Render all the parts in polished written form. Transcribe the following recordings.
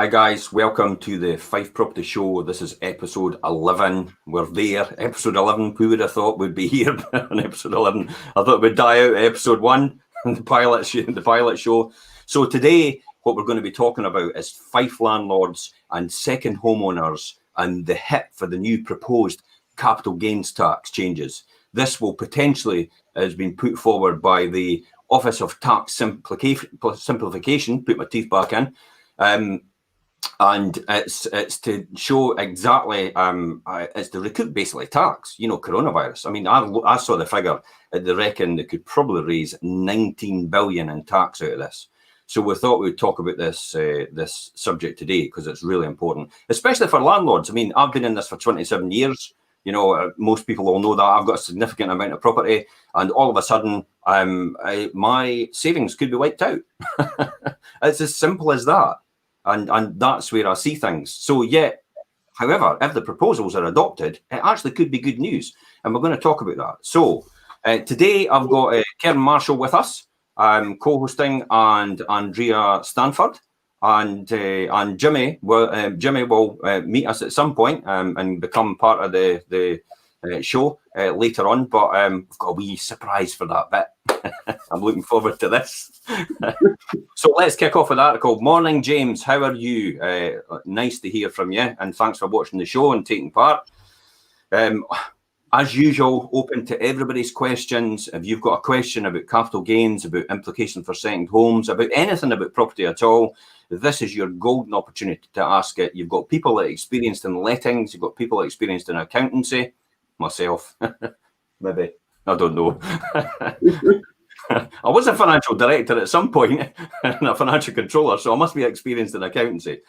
Hi guys, welcome to the Fife Property Show. This is episode 11. We're there. Episode 11, who would have thought we'd be here on episode 11? I thought we'd die out at episode 1, the pilot show. So today, what we're going to be talking about is Fife landlords and second homeowners and the hit for the new proposed capital gains tax changes. This will potentially, has been put forward by the Office of Tax Simplification, put my teeth back in, and it's to show exactly, it's to recoup basically tax, coronavirus. I mean, I saw the figure, they reckon they could probably raise 19 billion in tax out of this. So we thought we'd talk about this subject today because it's really important, especially for landlords. I mean, I've been in this for 27 years. Most people will know that I've got a significant amount of property, and all of a sudden, my savings could be wiped out. It's as simple as that. And that's where I see things. So yet, however, if the proposals are adopted, it actually could be good news. And we're going to talk about that. So today I've got Kerin Marshall with us, co-hosting, and Andrea Stanford. And Jimmy will meet us at some point and become part of the show later on. But we've got a wee surprise for that bit. I'm looking forward to this. So let's kick off with the article. Morning, James. How are you? Nice to hear from you, and thanks for watching the show and taking part. As usual, open to everybody's questions. If you've got a question about capital gains, about implications for second homes, about anything about property at all, this is your golden opportunity to ask it. You've got people that are experienced in lettings, you've got people that are experienced in accountancy, myself, maybe, I don't know. I was a financial director at some point and a financial controller, so I must be experienced in accountancy.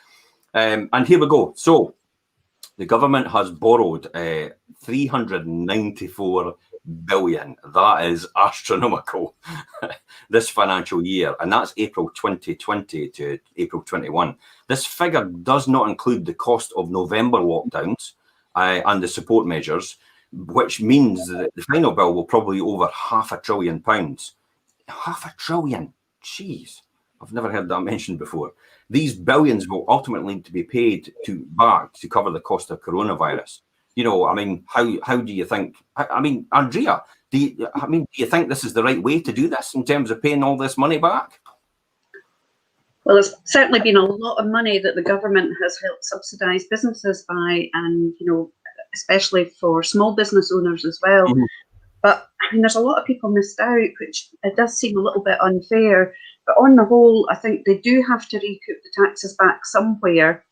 And here we go. So the government has borrowed 394 billion. That is astronomical this financial year, and that's April 2020 to April 21. This figure does not include the cost of November lockdowns and the support measures, which means that the final bill will probably be over £500 billion. £500 billion. Jeez, I've never heard that mentioned before. These billions will ultimately need to be paid back to cover the cost of coronavirus. I mean, how do you think? I mean, Andrea, do you think this is the right way to do this in terms of paying all this money back? Well, there's certainly been a lot of money that the government has helped subsidise businesses by, and especially for small business owners as well. Mm-hmm. But I mean, there's a lot of people missed out, which it does seem a little bit unfair. But on the whole, I think they do have to recoup the taxes back somewhere.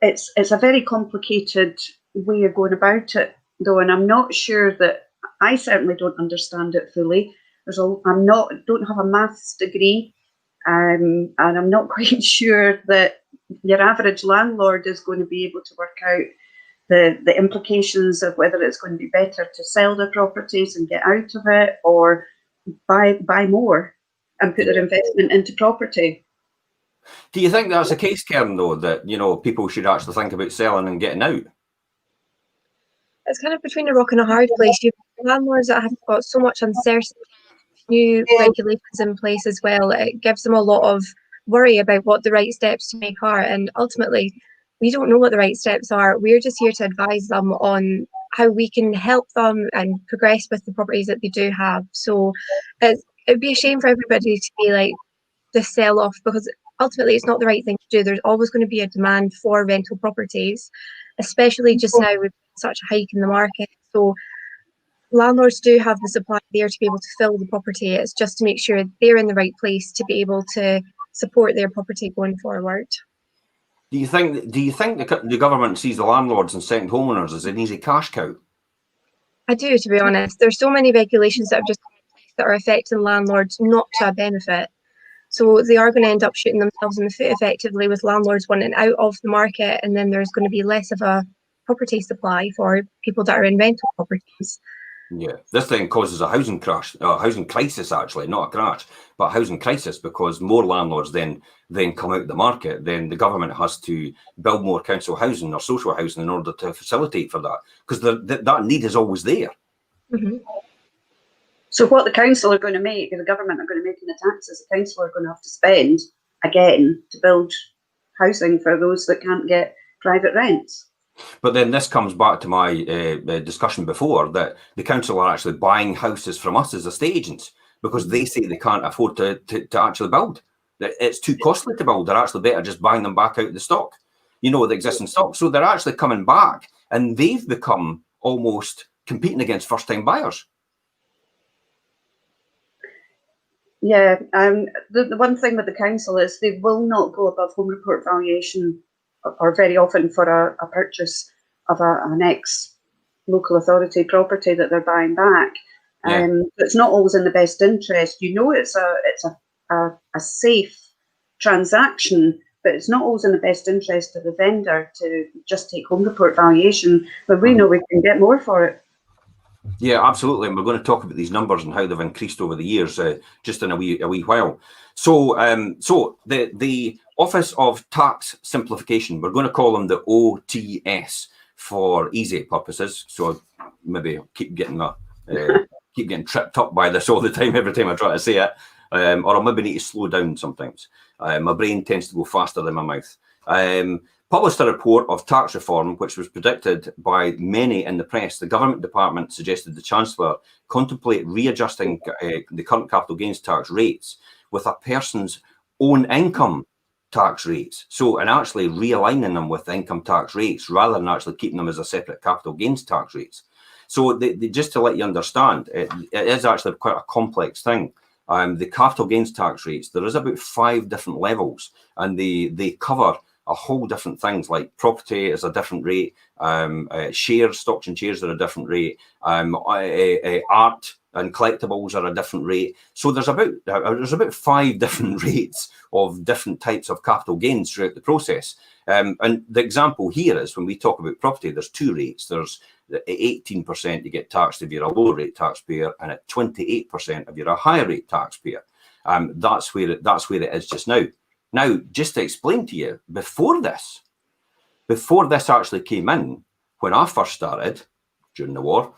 It's a very complicated way of going about it, though, and I'm not sure that I certainly don't understand it fully. Don't have a maths degree, and I'm not quite sure that your average landlord is going to be able to work out the implications of whether it's going to be better to sell their properties and get out of it, or buy more and put their investment into property. Do you think that's the case, Kerin, though, that people should actually think about selling and getting out? It's kind of between a rock and a hard place. You've got landlords that have got so much uncertainty, new regulations in place as well. It gives them a lot of worry about what the right steps to make are, and ultimately we don't know what the right steps are. We're just here to advise them on how we can help them and progress with the properties that they do have. So it'd be a shame for everybody to be like the sell off, because ultimately it's not the right thing to do. There's always going to be a demand for rental properties, especially just now with such a hike in the market. So landlords do have the supply there to be able to fill the property. It's just to make sure they're in the right place to be able to support their property going forward. Do you think the government sees the landlords and second homeowners as an easy cash cow? I do, to be honest. There's so many regulations that have just that are affecting landlords not to a benefit. So they are going to end up shooting themselves in the foot effectively, with landlords wanting out of the market, and then there's going to be less of a property supply for people that are in rental properties. Yeah, this thing causes a housing crisis, actually, not a crash, but a housing crisis, because more landlords then come out of the market. Then the government has to build more council housing or social housing in order to facilitate for that, because that need is always there. Mm-hmm. So what the council are going to make, the government are going to make in the taxes, the council are going to have to spend again to build housing for those that can't get private rents. But then this comes back to my discussion before, that the council are actually buying houses from us as estate agents because they say they can't afford to actually build. It's too costly to build. They're actually better just buying them back out of the stock, the existing stock. So they're actually coming back, and they've become almost competing against first-time buyers. Yeah, the one thing with the council is they will not go above home report valuation, or very often for a purchase of an ex-local authority property that they're buying back. Yeah. It's not always in the best interest. It's a safe transaction, but it's not always in the best interest of the vendor to just take home report valuation, but we know we can get more for it. Yeah, absolutely. And we're going to talk about these numbers and how they've increased over the years, just in a wee while. So, the Office of Tax Simplification, we're going to call them the OTS for easy purposes. So maybe keep getting tripped up by this all the time, every time I try to say it, or I'll maybe need to slow down sometimes. My brain tends to go faster than my mouth. Published a report of tax reform, which was predicted by many in the press. The government department suggested the Chancellor contemplate readjusting the current capital gains tax rates with a person's own income tax rates. So, and actually realigning them with income tax rates rather than actually keeping them as a separate capital gains tax rates. So, just to let you understand, it is actually quite a complex thing. The capital gains tax rates, there is about 5 different levels, and they cover a whole different things, like property is a different rate, shares, stocks and shares are a different rate, art and collectibles are a different rate. So there's about 5 different rates of different types of capital gains throughout the process. And the example here is when we talk about property, there's 2 rates. There's 18% you get taxed if you're a low rate taxpayer, and at 28% if you're a higher rate taxpayer. That's where it is just now. Now, just to explain to you, before this actually came in, when I first started during the war,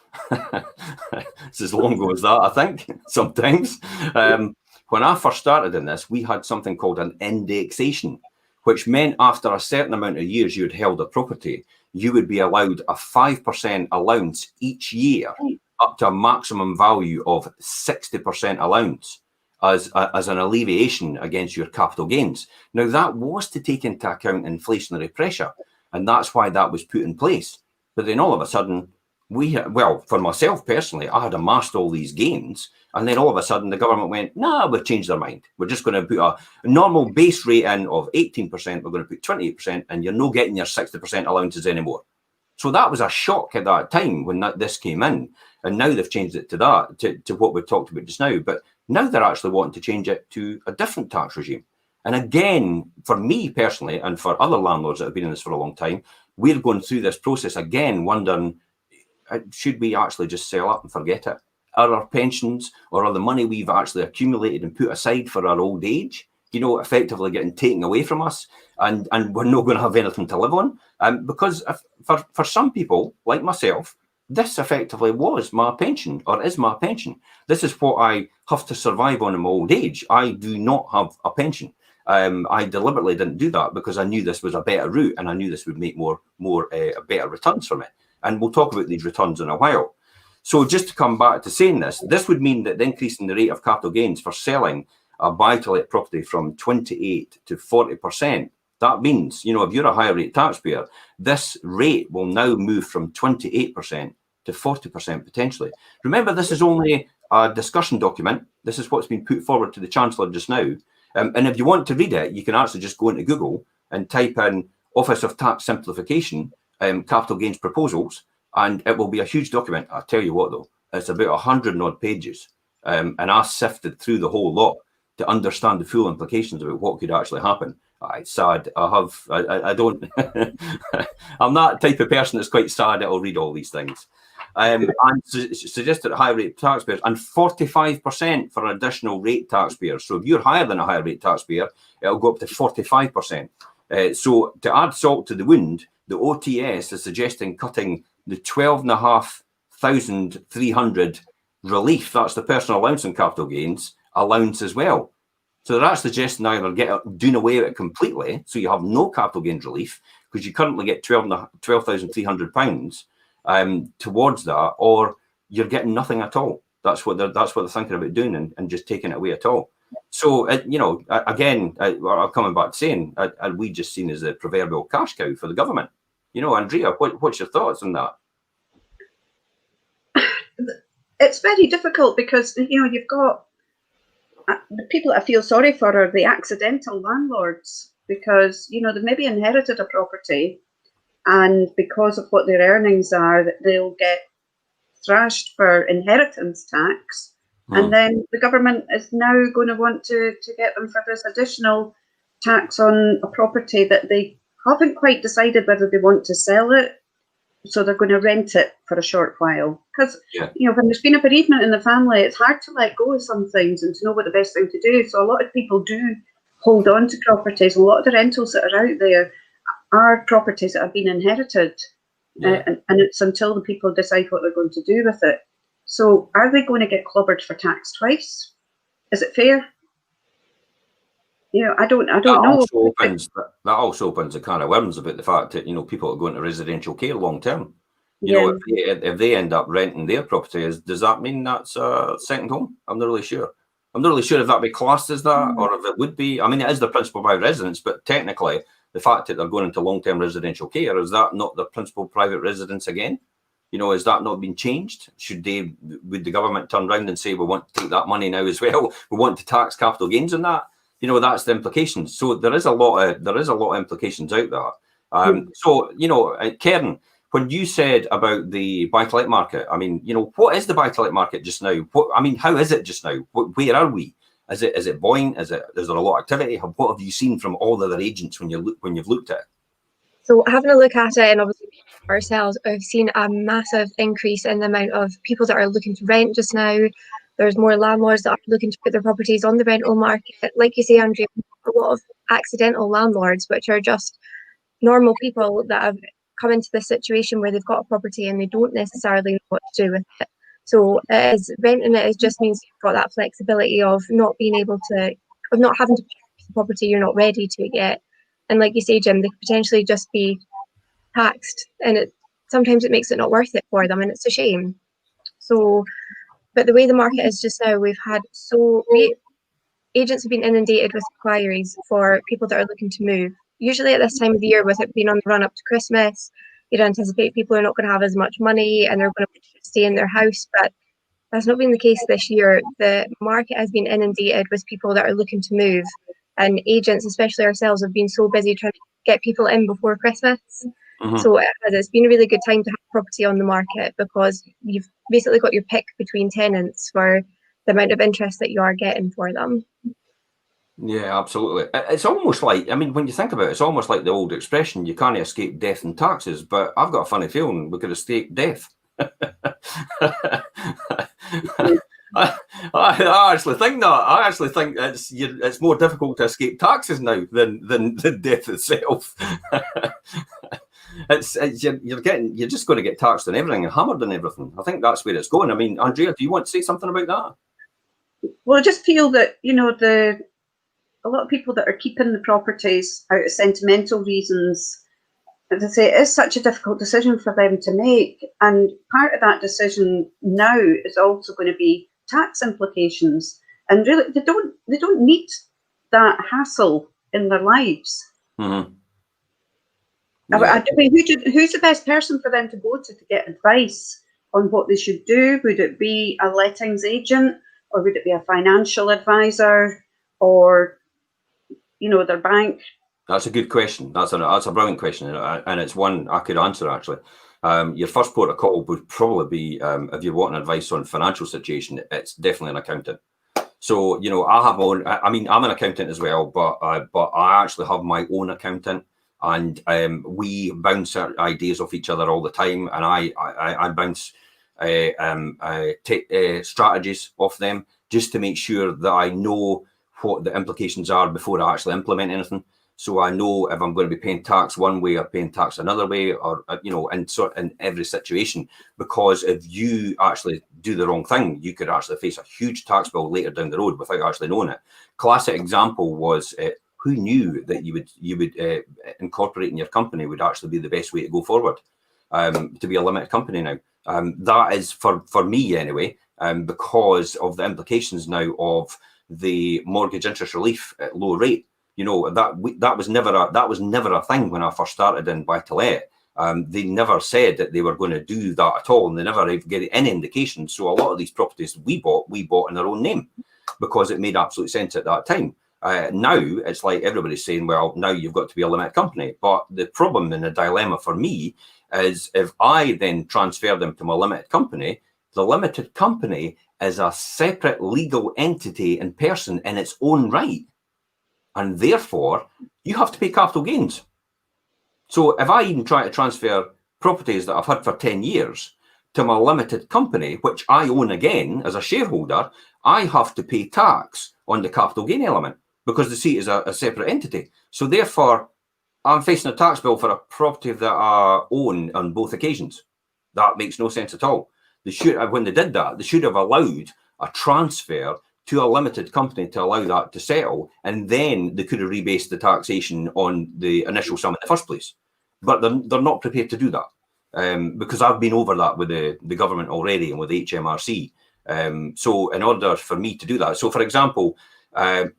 it's as long ago as that, I think, sometimes. When I first started in this, we had something called an indexation, which meant after a certain amount of years you had held a property, you would be allowed a 5% allowance each year, up to a maximum value of 60% allowance, as an alleviation against your capital gains. Now, that was to take into account inflationary pressure, and that's why that was put in place. But then all of a sudden, for myself personally, I had amassed all these gains, and then all of a sudden the government went, nah, we've changed their mind. We're just going to put a normal base rate in of 18%, we're going to put 28%, and you're not getting your 60% allowances anymore. So that was a shock at that time when this came in, and now they've changed it to that, to what we've talked about just now. But now they're actually wanting to change it to a different tax regime. And again, for me personally, and for other landlords that have been in this for a long time, we're going through this process again, wondering, should we actually just sell up and forget it? Are our pensions, or are the money we've actually accumulated and put aside for our old age, effectively getting taken away from us, and we're not going to have anything to live on? Because for some people, like myself, this effectively was my pension, or is my pension. This is what I have to survive on in my old age. I do not have a pension. I deliberately didn't do that because I knew this was a better route, and I knew this would make more better returns for me. And we'll talk about these returns in a while. So just to come back to saying this would mean that the increase in the rate of capital gains for selling a buy-to-let property from 28 to 40%, that means, if you're a higher rate taxpayer, this rate will now move from 28% to 40% potentially. Remember, this is only a discussion document. This is what's been put forward to the Chancellor just now. And if you want to read it, you can actually just go into Google and type in Office of Tax Simplification, capital gains proposals, and it will be a huge document. I'll tell you what, though, it's about 100 and odd pages. And I sifted through the whole lot to understand the full implications about what could actually happen. It's sad. I don't, I'm that type of person that's quite sad that'll read all these things. And suggested high rate taxpayers, and 45% for additional rate taxpayers. So if you're higher than a higher rate taxpayer, it'll go up to 45%. So to add salt to the wound, the OTS is suggesting cutting the 12,500 relief, that's the personal allowance and capital gains allowance as well. So they're actually suggesting either doing away with it completely, so you have no capital gains relief, because you currently get £12,300 towards that, or you're getting nothing at all. That's what they're thinking about doing, and just taking it away at all. So again, I'm coming back to saying, are we just seen as a proverbial cash cow for the government? Andrea, what's your thoughts on that? It's very difficult because you've got the people that I feel sorry for are the accidental landlords, because they maybe inherited a property, and because of what their earnings are, they'll get thrashed for inheritance tax, and then the government is now going to want to get them for this additional tax on a property that they haven't quite decided whether they want to sell it, so they're going to rent it for a short while. Because when there's been a bereavement in the family, it's hard to let go of some things and to know what the best thing to do. So a lot of people do hold on to properties. A lot of the rentals that are out there are properties that have been inherited. And it's until the people decide what they're going to do with it. So are they going to get clobbered for tax twice? Is it fair? I don't know. That also opens a can of worms about the fact that people are going to residential care long term. If they end up renting their property, does that mean that's a second home? I'm not really sure. I'm not really sure if that would be classed as that, or if it would be. I mean, it is the principal private residence, but technically, the fact that they're going into long-term residential care, is that not the principal private residence again? Has that not been changed? Would the government turn around and say, we want to take that money now as well? We want to tax capital gains on that? That's the implications. So there is a lot of implications out there. So Kerin, when you said about the buy-to-let market, I mean, what is the buy-to-let market just now? How is it just now? Where are we? Is it buoyant? Is there a lot of activity? What have you seen from all the other agents when you've looked at it? So having a look at it, and obviously ourselves, I've seen a massive increase in the amount of people that are looking to rent just now. There's more landlords that are looking to put their properties on the rental market. Like you say, Andrea, a lot of accidental landlords, which are just normal people that have come into this situation where they've got a property and they don't necessarily know what to do with it. So renting it just means you've got that flexibility of not having to purchase the property you're not ready to get. And like you say, Jim, they could potentially just be taxed, and sometimes it makes it not worth it for them, and it's a shame. So, but the way the market is just now, agents have been inundated with inquiries for people that are looking to move. Usually at this time of the year, with it being on the run up to Christmas, you'd anticipate people are not going to have as much money and they're going to stay in their house, but that's not been the case this year. The market has been inundated with people that are looking to move, and agents, especially ourselves, have been so busy trying to get people in before Christmas. So it's been a really good time to have property on the market, because you've basically got your pick between tenants for the amount of interest that you are getting for them. Yeah, absolutely. It's almost like, when you think about it, it's almost like the old expression, you can't escape death and taxes, but I've got a funny feeling we could escape death. I actually think that. I actually think it's more difficult to escape taxes now than death itself. You're just going to get taxed on everything and hammered on everything. I think that's where it's going. Andrea, do you want to say something about that? Well, I just feel that a lot of people that are keeping the properties out of sentimental reasons, as I say, it is such a difficult decision for them to make. And part of that decision now is also going to be tax implications. And really, they don't need that hassle in their lives. Mm-hmm. Yeah. Who's the best person for them to go to get advice on what they should do? Would it be a lettings agent, or would it be a financial advisor, or their bank? That's a good question. That's a brilliant question, and it's one I could answer actually. Your first port of call would probably be, if you're wanting advice on financial situation, it's definitely an accountant. So I have my own. I'm an accountant as well, but I actually have my own accountant, and we bounce ideas off each other all the time, and I bounce strategies off them just to make sure that I know what the implications are before I actually implement anything. So I know if I'm going to be paying tax one way or paying tax another way, or in every situation. Because if you actually do the wrong thing, you could actually face a huge tax bill later down the road without actually knowing it. Classic example was who knew that you would incorporate in your company would actually be the best way to go forward, to be a limited company now. That is for me anyway, because of the implications now of the mortgage interest relief at low rate. That was never a thing when I first started in buy to let. They never said that they were going to do that at all, and they never gave any indication. So a lot of these properties we bought in their own name because it made absolute sense at that time. Now it's like everybody's saying, well, now you've got to be a limited company. But the problem and the dilemma for me is if I then transfer them to my limited company, the limited company is a separate legal entity in person in its own right. And therefore, you have to pay capital gains. So if I even try to transfer properties that I've had for 10 years to my limited company, which I own again as a shareholder, I have to pay tax on the capital gain element because the seat is a separate entity. So therefore, I'm facing a tax bill for a property that I own on both occasions. That makes no sense at all. When they did that, they should have allowed a transfer to a limited company to allow that to settle, and then they could have rebased the taxation on the initial sum in the first place. But they're not prepared to do that, because I've been over that with the government already and with HMRC. So in order for me to do that, so for example, I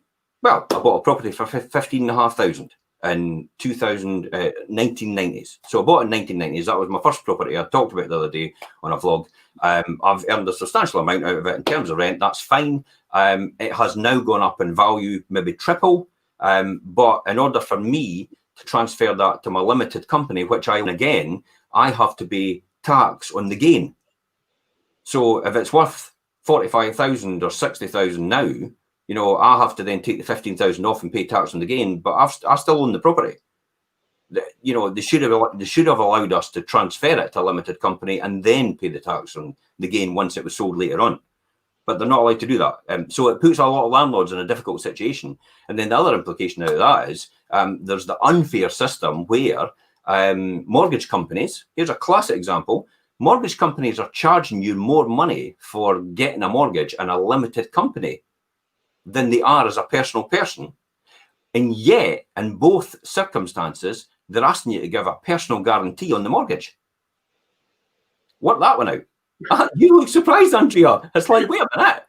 bought a property for 15,500 in 1990s. So I bought in 1990s. That was my first property. I talked about it the other day on a vlog. I've earned a substantial amount out of it in terms of rent. That's fine. It has now gone up in value, maybe triple. But in order for me to transfer that to my limited company, which I own again, I have to pay tax on the gain. So if it's worth 45,000 or 60,000 now, I have to then take the 15,000 off and pay tax on the gain, but I still own the property. They should have allowed us to transfer it to a limited company and then pay the tax on the gain once it was sold later on. But they're not allowed to do that. So it puts a lot of landlords in a difficult situation. And then the other implication out of that is there's the unfair system where mortgage companies, here's a classic example, mortgage companies are charging you more money for getting a mortgage in a limited company than they are as a personal person. And yet, in both circumstances, they're asking you to give a personal guarantee on the mortgage. Work that one out. You look surprised, Andrea. It's like, wait a minute.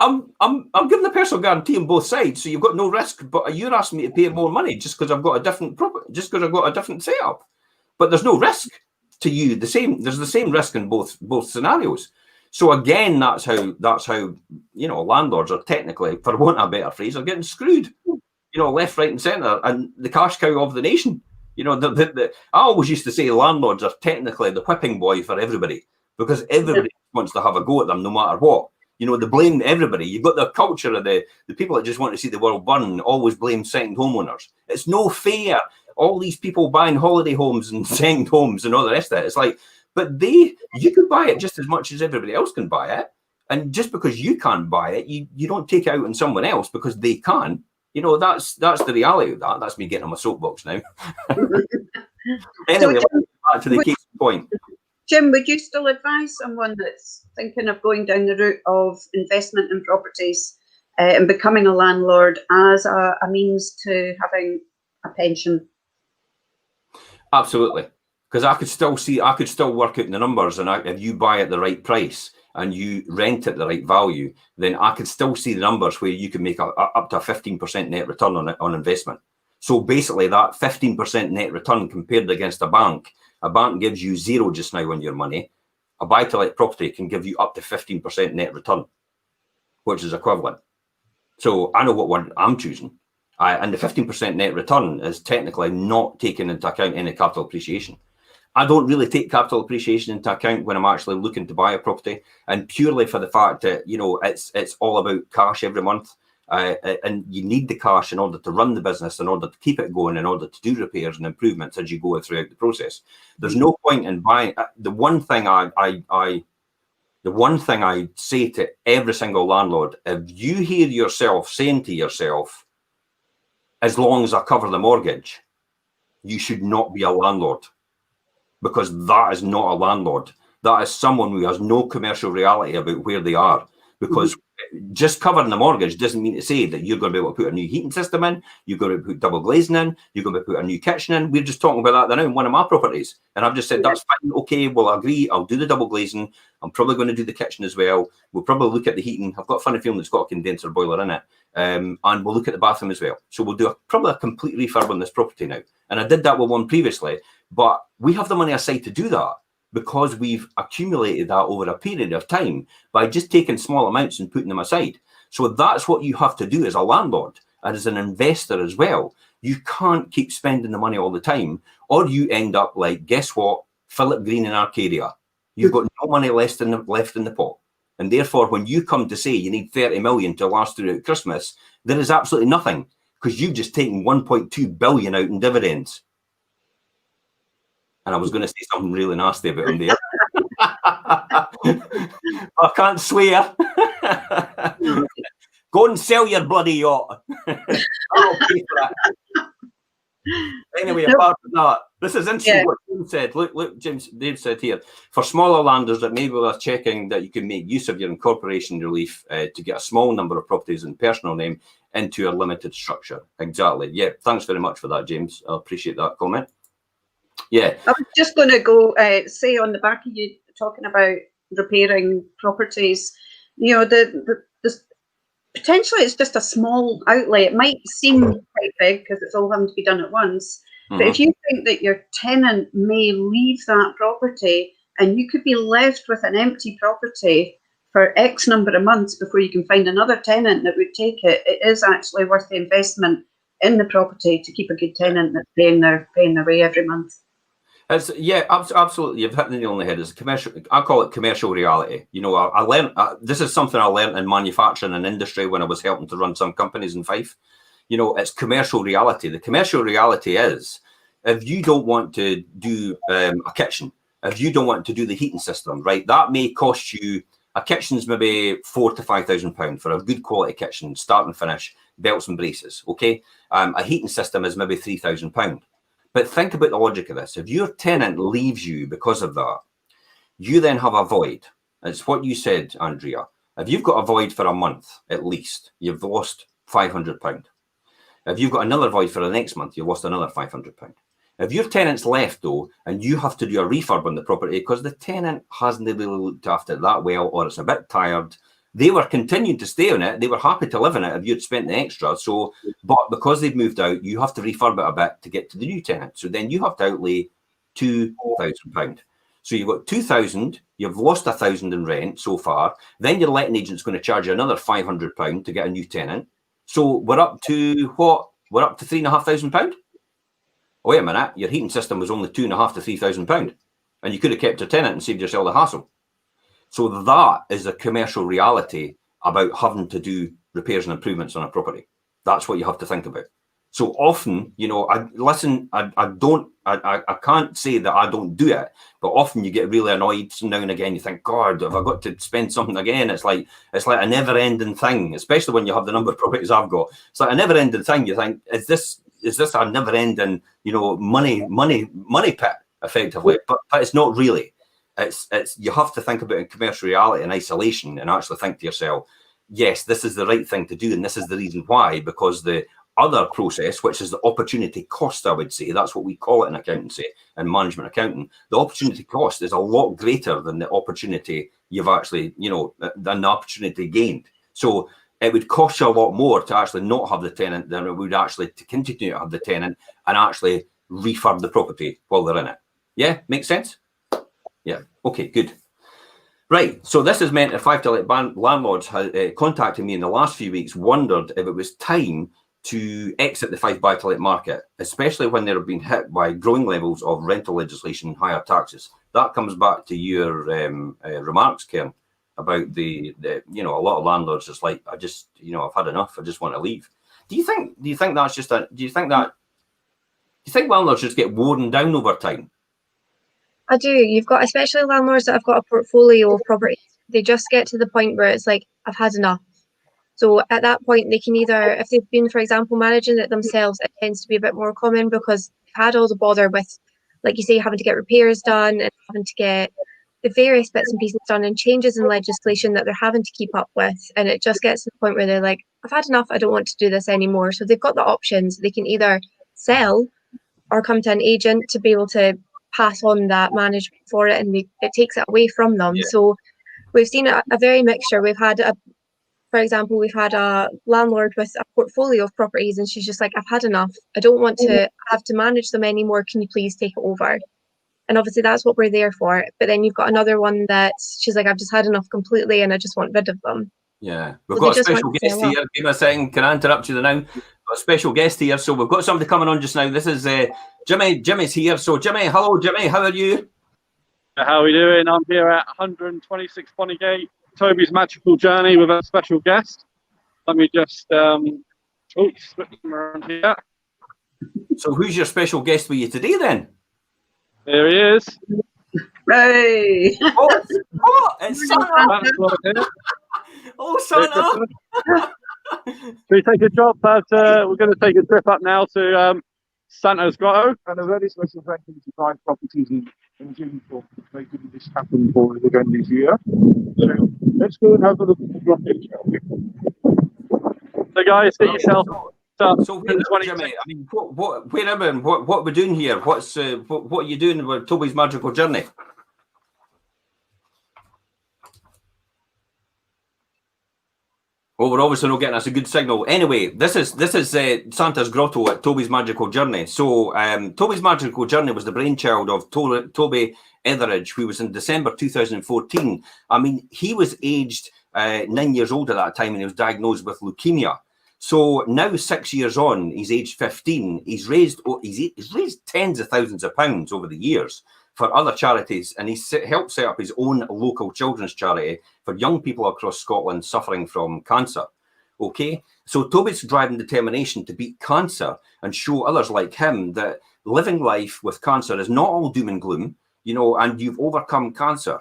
I'm giving a personal guarantee on both sides, so you've got no risk, but you're asking me to pay more money just because I've got a different setup. But there's no risk to you. There's the same risk in both scenarios. So again, that's how landlords are technically, for want of a better phrase, are getting screwed. Left, right, and centre, and the cash cow of the nation. I always used to say landlords are technically the whipping boy for everybody because everybody wants to have a go at them no matter what. They blame everybody. You've got the culture of the people that just want to see the world burn, always blame second homeowners. It's no fair. All these people buying holiday homes and second homes and all the rest of it. It's like, but you could buy it just as much as everybody else can buy it. And just because you can't buy it, you don't take it out on someone else because they can't. That's the reality of that. That's me getting on my soapbox now. Anyway, back to the case point. Jim, would you still advise someone that's thinking of going down the route of investment in properties and becoming a landlord as a means to having a pension? Absolutely. Because I could still work out the numbers, and if you buy at the right price and you rent at the right value, then I could still see the numbers where you can make up to a 15% net return on investment. So basically that 15% net return compared against a bank gives you zero just now on your money. A buy-to-let property can give you up to 15% net return, which is equivalent. So I know what one I'm choosing. And the 15% net return is technically not taking into account any capital appreciation. I don't really take capital appreciation into account when I'm actually looking to buy a property, and purely for the fact that it's all about cash every month, and you need the cash in order to run the business, in order to keep it going, in order to do repairs and improvements as you go throughout the process. There's no point in buying. The one thing I say to every single landlord: if you hear yourself saying to yourself, as long as I cover the mortgage, you should not be a landlord, because that is not a landlord. That is someone who has no commercial reality about where they are, because just covering the mortgage doesn't mean to say that you're going to be able to put a new heating system in, you're going to put double glazing in, you're going to put a new kitchen in. We're just talking about that now in one of my properties. And I've just said, that's fine, okay, well, I agree, I'll do the double glazing. I'm probably going to do the kitchen as well. We'll probably look at the heating. I've got a funny feeling it's got a condenser boiler in it. And we'll look at the bathroom as well. So we'll do probably a complete refurb on this property now. And I did that with one previously, but we have the money aside to do that, because we've accumulated that over a period of time by just taking small amounts and putting them aside. So that's what you have to do as a landlord and as an investor as well. You can't keep spending the money all the time, or you end up like, guess what? Philip Green in Arcadia. You've got no money left in the pot. And therefore, when you come to say you need 30 million to last throughout Christmas, there is absolutely nothing, because you've just taken 1.2 billion out in dividends. And I was going to say something really nasty about him there. I can't swear. Go and sell your bloody yacht. I'll pay for that. Anyway, apart from that, this is interesting what James said. Look, Dave said here, for smaller landers that may be worth checking that you can make use of your incorporation relief to get a small number of properties in personal name into a limited structure. Exactly. Yeah, thanks very much for that, James. I appreciate that comment. Yeah. I was just going to go say on the back of you talking about repairing properties, you know, the potentially it's just a small outlay. It might seem quite big because it's all having to be done at once. But if you think that your tenant may leave that property and you could be left with an empty property for X number of months before you can find another tenant that would take it, it is actually worth the investment in the property to keep a good tenant that's paying their way every month. Yeah, absolutely. You've hit the nail on the head. It's commercial. I call it commercial reality. You know, I learned this is something I learned in manufacturing and industry when I was helping to run some companies in Fife. You know, it's commercial reality. The commercial reality is, if you don't want to do a kitchen, if you don't want to do the heating system, right, that may cost you. A kitchen's maybe £4,000 to £5,000 for a good quality kitchen, start and finish, belts and braces. Okay, a heating system is maybe £3,000. But think about the logic of this. If your tenant leaves you because of that, you then have a void. It's what you said, Andrea. If you've got a void for a month, at least, you've lost £500. If you've got another void for the next month, you've lost another £500. If your tenant's left, though, and you have to do a refurb on the property because the tenant hasn't really looked after it that well, or it's a bit tired, they were continuing to stay on it. They were happy to live in it if you'd spent the extra. So, but because they've moved out, you have to refurb it a bit to get to the new tenant. So then you have to outlay £2,000. So you've got 2,000. You've lost 1,000 in rent so far. Then your letting agent's going to charge you another £500 to get a new tenant. So we're up to what? We're up to £3,500. Oh, wait a minute. Your heating system was only £2,500 to £3,000, and you could have kept your tenant and saved yourself the hassle. So that is the commercial reality about having to do repairs and improvements on a property. That's what you have to think about. So often, you know, I can't say that I don't do it, but often you get really annoyed now and again. You think, God, have I got to spend something again? It's like a never-ending thing, especially when you have the number of properties I've got. It's like a never-ending thing. You think, is this a never-ending, you know, money pit, effectively? But it's not really. It's you have to think about in commercial reality and isolation and actually think to yourself, yes, this is the right thing to do, and this is the reason why, because the other process, which is the opportunity cost, I would say, that's what we call it in accountancy and management accounting, the opportunity cost is a lot greater than the opportunity you've actually, you know, than the opportunity gained. So it would cost you a lot more to actually not have the tenant than it would actually to continue to have the tenant and actually refurb the property while they're in it. Yeah, makes sense? Yeah. Okay, good. Right. So this has meant that 5 to Let landlords contacted me in the last few weeks, wondered if it was time to exit the Fife buy-to-let market, especially when they're being hit by growing levels of rental legislation and higher taxes. That comes back to your remarks, Kerin, about the you know, a lot of landlords just like, I just, you know, I've had enough. I just want to leave. Do you think that's just do you think landlords just get worn down over time? I do. You've got, especially landlords that have got a portfolio of properties, they just get to the point where it's like, I've had enough. So at that point, they can either, if they've been, for example, managing it themselves, it tends to be a bit more common because they've had all the bother with, like you say, having to get repairs done and having to get the various bits and pieces done and changes in legislation that they're having to keep up with. And it just gets to the point where they're like, I've had enough, I don't want to do this anymore. So they've got the options. They can either sell or come to an agent to be able to pass on that management for it, and it takes it away from them. Yeah. So we've seen a very mixture. We've had for example, we've had a landlord with a portfolio of properties, and she's just like, I've had enough. I don't want to have to manage them anymore. Can you please take it over? And obviously that's what we're there for. But then you've got another one that she's like, I've just had enough completely and I just want rid of them. Yeah, we've got a special guest here. Give me a second. Can I interrupt you now? We've got a special guest here. So we've got somebody coming on just now. This is Jimmy. Jimmy's here. So Jimmy, hello Jimmy. How are you? How are we doing? I'm here at 126 Bonnygate, Toby's magical journey with a special guest. Let me just switch them around here. So who's your special guest with you today then? There he is. Hey! It's Santa. Oh, Santa. So we take a drop, but we're going to take a trip up now to Santa's Grotto. And a very special thank you to Fife Properties in June for making this happen for us again this year. So let's go and have a look at the grotto, shall we? So guys, get yourself up. So Jimmy, I mean, where am I? What we're doing here? What are you doing with Toby's magical journey? Well, we're obviously not getting us a good signal. Anyway, this is Santa's Grotto at Toby's Magical Journey. So Toby's Magical Journey was the brainchild of Toby Etheridge, who was in December 2014. I mean, he was aged 9 years old at that time and he was diagnosed with leukemia. So now 6 years on, he's aged 15. He's raised tens of thousands of pounds over the years for other charities, and he's helped set up his own local children's charity for young people across Scotland suffering from cancer. Okay, so Toby's driving determination to beat cancer and show others like him that living life with cancer is not all doom and gloom, you know, and you've overcome cancer.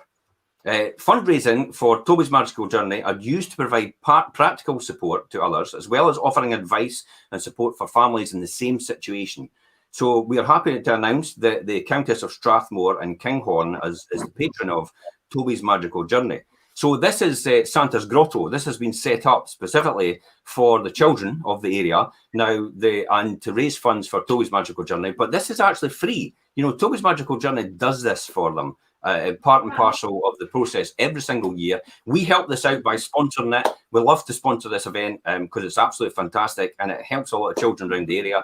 Fundraising for Toby's Magical Journey are used to provide practical support to others, as well as offering advice and support for families in the same situation. So we are happy to announce that the Countess of Strathmore and Kinghorn is the patron of Toby's Magical Journey. So this is Santa's Grotto. This has been set up specifically for the children of the area now, and to raise funds for Toby's Magical Journey. But this is actually free. You know, Toby's Magical Journey does this for them. Part and parcel of the process every single year. We help this out by sponsoring it. We love to sponsor this event because it's absolutely fantastic and it helps a lot of children around the area.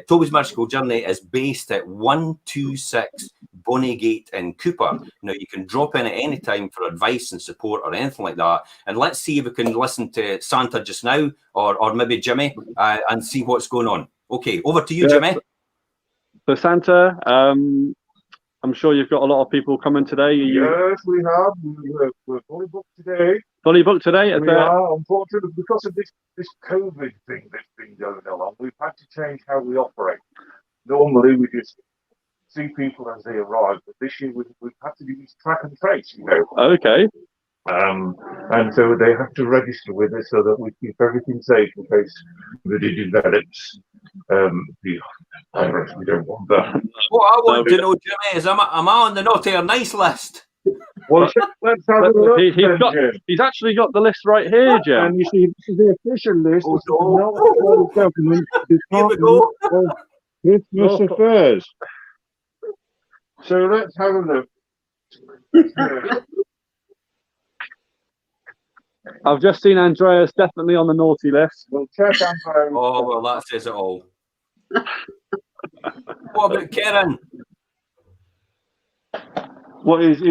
Toby's Magical Journey is based at 126 Bonnygate in Cooper. Now, you can drop in at any time for advice and support or anything like that. And let's see if we can listen to Santa just now or maybe Jimmy and see what's going on. Okay, over to you, Jimmy. So Santa, I'm sure you've got a lot of people coming today. Yes, we have. We're fully booked today. Fully booked today? We are, unfortunately, because of this COVID thing that's been going on, we've had to change how we operate. Normally, we just see people as they arrive, but this year we've had to do this track and trace, you know. Okay. And so they have to register with us so that we keep everything safe in case it develops the virus. We don't want that. What I want to know, Jimmy, is am I on the naughty or nice list? Well, let's have a look. He's actually got the list right here, Jim. And you see, this is the official list. Here we go. Christmas affairs. So let's have a look. I've just seen Andrea's definitely on the naughty list. We'll check Andrea. Oh, well, that says it all. What about Kerin? What is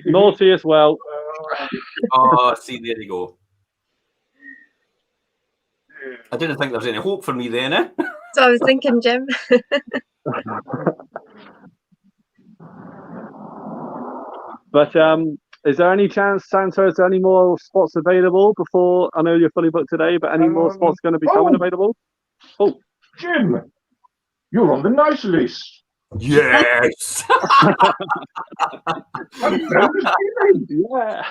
naughty as well? Oh, see, there you go. I didn't think there was any hope for me then, eh? So I was thinking, Jim. But is there any chance, Santa, is there any more spots available before? I know you're fully booked today, but any more spots going to be coming available? Oh, Jim, you're on the nice list. Yes. yeah.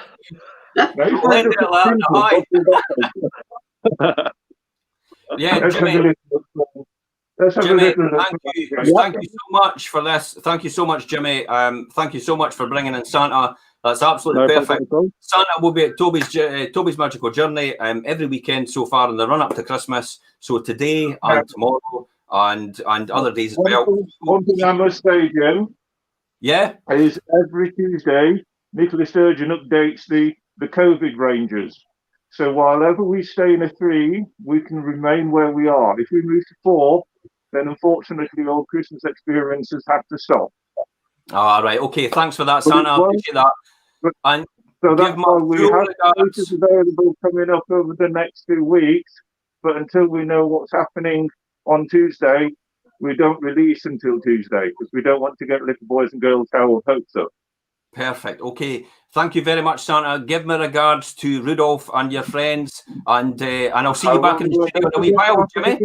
Yeah, Let's have a Jimmy. Jimmy, thank you so much for this. Thank you so much, Jimmy. Thank you so much for bringing in Santa. That's absolutely perfect. Santa will be at Toby's Magical Journey every weekend so far in the run up to Christmas. So today and tomorrow and other days as well. One thing I must say, Jim, Yeah, is every Tuesday, Nicola Sturgeon updates the COVID ranges. So while ever we stay in a 3, we can remain where we are. If we move to 4, then unfortunately all Christmas experiences have to stop. all right. Okay, thanks for that, Santa. I appreciate that. And so that's why we have places available coming up over the next 2 weeks. But until we know what's happening on Tuesday, we don't release until Tuesday because we don't want to get little boys and girls our hopes up. Perfect. Okay. Thank you very much, Santa. Give my regards to Rudolph and your friends, and I'll see you back in the studio in a wee while, Jimmy.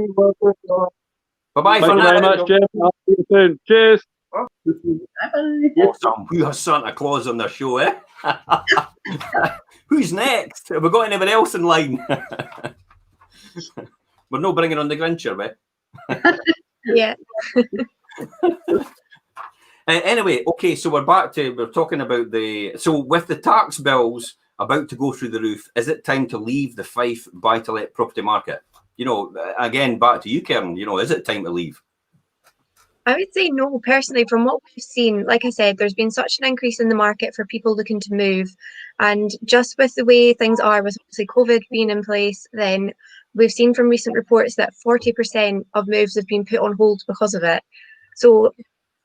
Bye-bye for now. Thank you very much, Jim. I'll see you soon. Cheers. Awesome. Who has Santa Claus on their show, eh? Who's next? Have we got anybody else in line? We're not bringing on the Grinch, are we? Yeah. Anyway, okay, so we're talking about so with the tax bills about to go through the roof, is it time to leave the Fife buy-to-let property market? You know, again, back to you, Kerin, you know, is it time to leave? I would say no, personally. From what we've seen, like I said, there's been such an increase in the market for people looking to move. And just with the way things are, with obviously COVID being in place, then we've seen from recent reports that 40% of moves have been put on hold because of it. So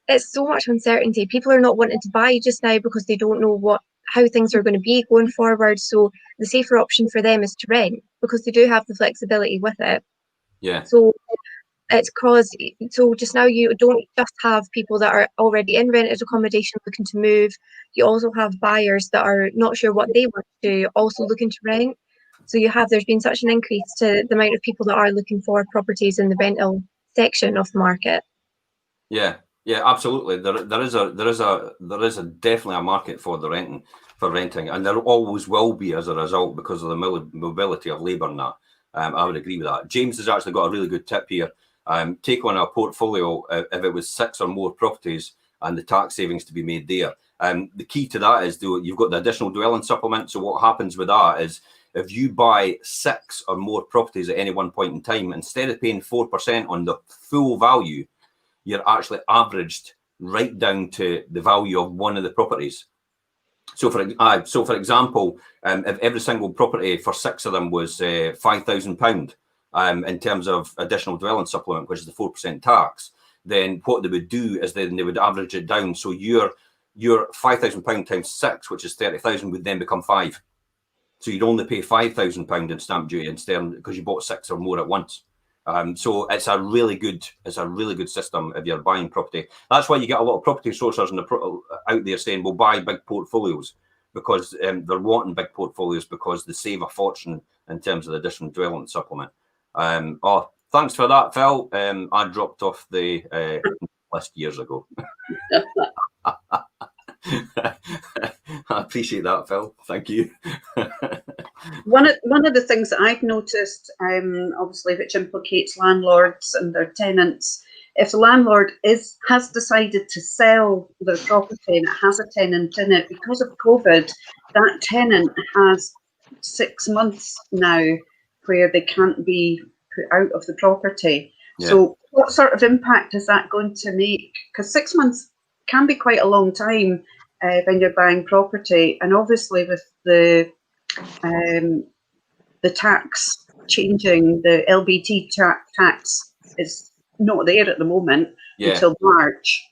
it's so much uncertainty. People are not wanting to buy just now because they don't know how things are going to be going forward. So the safer option for them is to rent because they do have the flexibility with it. Yeah. So just now you don't just have people that are already in rented accommodation looking to move. You also have buyers that are not sure what they want to do, also looking to rent. So there's been such an increase to the amount of people that are looking for properties in the rental section of the market. Yeah. Yeah, absolutely. There is a definitely a market for renting, and there always will be as a result because of the mobility of labour and that. I would agree with that. James has actually got a really good tip here. Take on a portfolio if it was 6 or more properties and the tax savings to be made there. The key to that is you've got the additional dwelling supplement. So what happens with that is if you buy 6 or more properties at any one point in time, instead of paying 4% on the full value, you're actually averaged right down to the value of one of the properties. So for example, if every single property for 6 of them was £5,000 in terms of additional dwelling supplement, which is the 4% tax, then what they would do is then they would average it down. So your £5,000 times 6, which is 30,000, would then become 5. So you'd only pay £5,000 in stamp duty instead because you bought 6 or more at once. So it's a really good system if you're buying property. That's why you get a lot of property sourcers out there saying, "We'll buy big portfolios," because they're wanting big portfolios because they save a fortune in terms of the additional dwelling supplement. Thanks for that, Phil. I dropped off the list years ago. I appreciate that, Phil. Thank you. One of the things that I've noticed, obviously, which implicates landlords and their tenants, if the landlord has decided to sell their property and it has a tenant in it, because of COVID, that tenant has 6 months now where they can't be put out of the property. Yeah. So what sort of impact is that going to make? Because 6 months can be quite a long time when you're buying property, and obviously with the tax changing, the LBT tax is not there at the moment until March.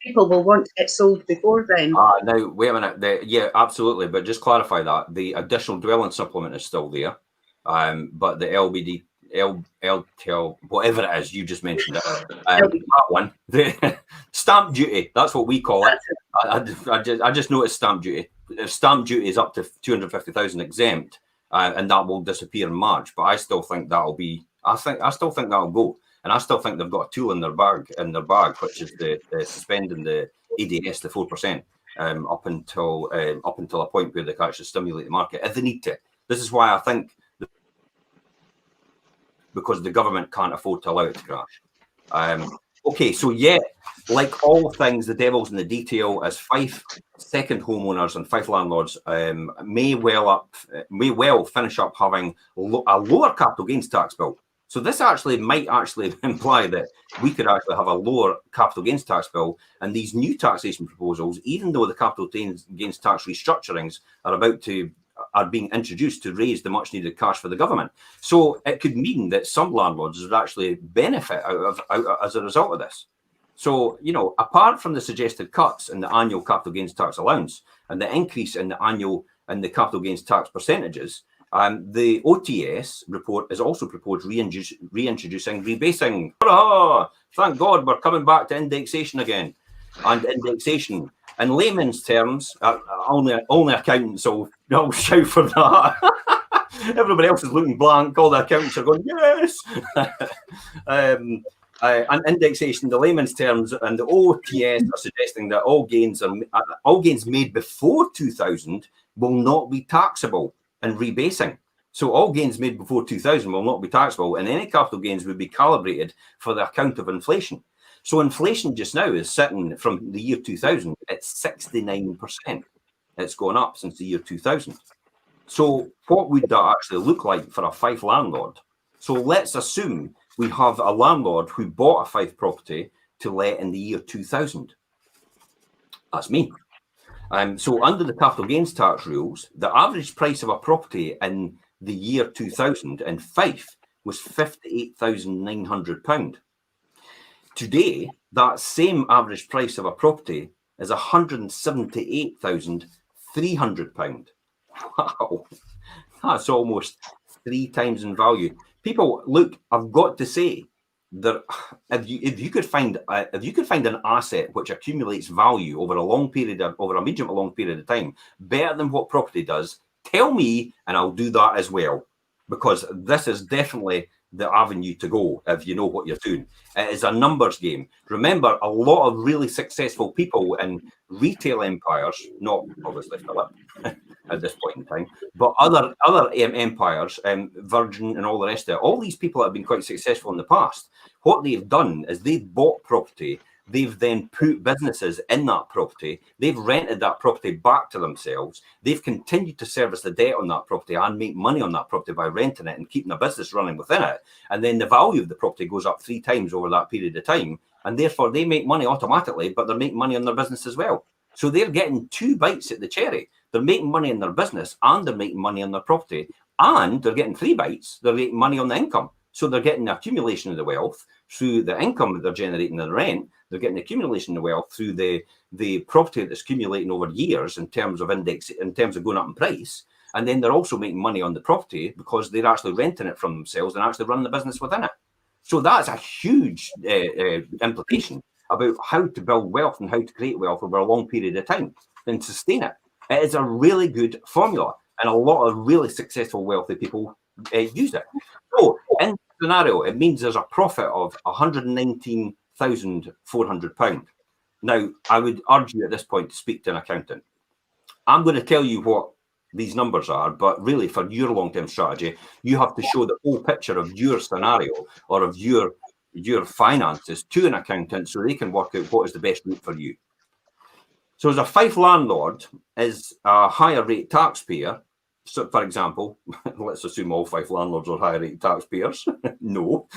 People will want to get sold before then. Now, wait a minute. Yeah, absolutely. But just clarify that. The additional dwelling supplement is still there. But the LBD, LTL, whatever it is, you just mentioned it. That one. The stamp duty, that's what we call it. I just noticed stamp duty. Stamp duty is up to 250,000 exempt, and that will disappear in March. But I still think that'll be. I still think that'll go, and I still think they've got a tool in their bag, which is the suspending the ADS to 4% up until a point where they can actually stimulate the market if they need to. This is why I think because the government can't afford to allow it to crash. Okay, so yeah, like all things, the devil's in the detail. As Fife second homeowners and Fife landlords may well finish up having a lower capital gains tax bill. So this might actually imply that we could actually have a lower capital gains tax bill, and these new taxation proposals, even though the capital gains tax restructurings are being introduced to raise the much needed cash for the government. So it could mean that some landlords would actually benefit as a result of this. So, you know, apart from the suggested cuts in the annual capital gains tax allowance and the increase in the capital gains tax percentages, the OTS report has also proposed reintroducing rebasing. Hurrah! Thank God we're coming back to indexation again. And indexation, in layman's terms, only accountants will shout for that. Everybody else is looking blank. All the accountants are going, yes. And indexation, the layman's terms, and the OTS are suggesting that all gains made before 2000 will not be taxable in rebasing. So all gains made before 2000 will not be taxable, and any capital gains would be calibrated for the account of inflation. So inflation just now is sitting from the year 2000 at 69%. It's gone up since the year 2000. So what would that actually look like for a Fife landlord? So let's assume we have a landlord who bought a Fife property to let in the year 2000. That's me. So under the capital gains tax rules, the average price of a property in the year 2000 in Fife was £58,900. Today, that same average price of a property is £178,300. Wow, that's almost 3 times in value. People, look, I've got to say that if you could find an asset which accumulates value over a medium to long period of time, better than what property does, tell me, and I'll do that as well, because this is definitely the avenue to go if you know what you're doing. It is a numbers game. Remember, a lot of really successful people in retail empires, not obviously Philip at this point in time, but other empires, Virgin and all the rest of it, all these people that have been quite successful in the past, what they've done is they've bought property, they've then put businesses in that property, they've rented that property back to themselves, they've continued to service the debt on that property and make money on that property by renting it and keeping a business running within it, and then the value of the property goes up 3 times over that period of time, and therefore they make money automatically, but they're making money on their business as well. So they're getting 2 bites at the cherry. They're making money in their business and they're making money on their property, and they're getting 3 bites. They're making money on the income. So they're getting the accumulation of the wealth through the income that they're generating in the rent. They're getting the accumulation of wealth through the property that's accumulating over years in terms of going up in price. And then they're also making money on the property because they're actually renting it from themselves and actually running the business within it. So that's a huge implication about how to build wealth and how to create wealth over a long period of time and sustain it. It is a really good formula, and a lot of really successful wealthy people use it. So in this scenario, it means there's a profit of £119,400. Now, I would urge you at this point to speak to an accountant. I'm going to tell you what these numbers are, but really for your long-term strategy, you have to show the whole picture of your scenario or of your finances to an accountant so they can work out what is the best route for you. So as a Fife landlord is a higher rate taxpayer, so for example, let's assume all Fife landlords are higher rate taxpayers. No.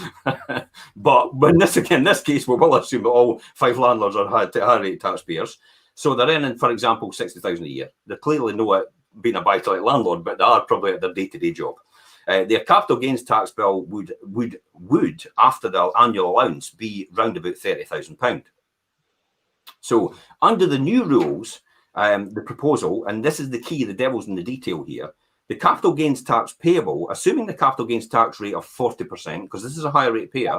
But in this case, we will assume that all Fife landlords are higher rate taxpayers. So they're earning, for example, 60,000 a year. They're clearly not being a buy-to-let landlord, but they are probably at their day-to-day job. Their capital gains tax bill would after the annual allowance be round about £30,000. So under the new rules, the proposal, and this is the key, the devil's in the detail here, the capital gains tax payable, assuming the capital gains tax rate of 40%, because this is a higher rate payer,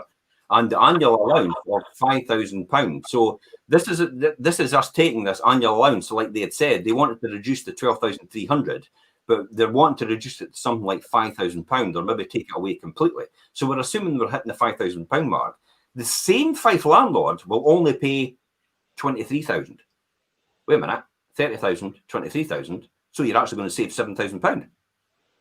and the annual allowance of £5,000. So this is us taking this annual allowance. So like they had said, they wanted to reduce to 12,300, but they're wanting to reduce it to something like £5,000 or maybe take it away completely. So we're assuming we're hitting the £5,000 mark. The same Fife landlord will only pay 23,000. Wait a minute, 30,000, 23,000. So you're actually going to save £7,000.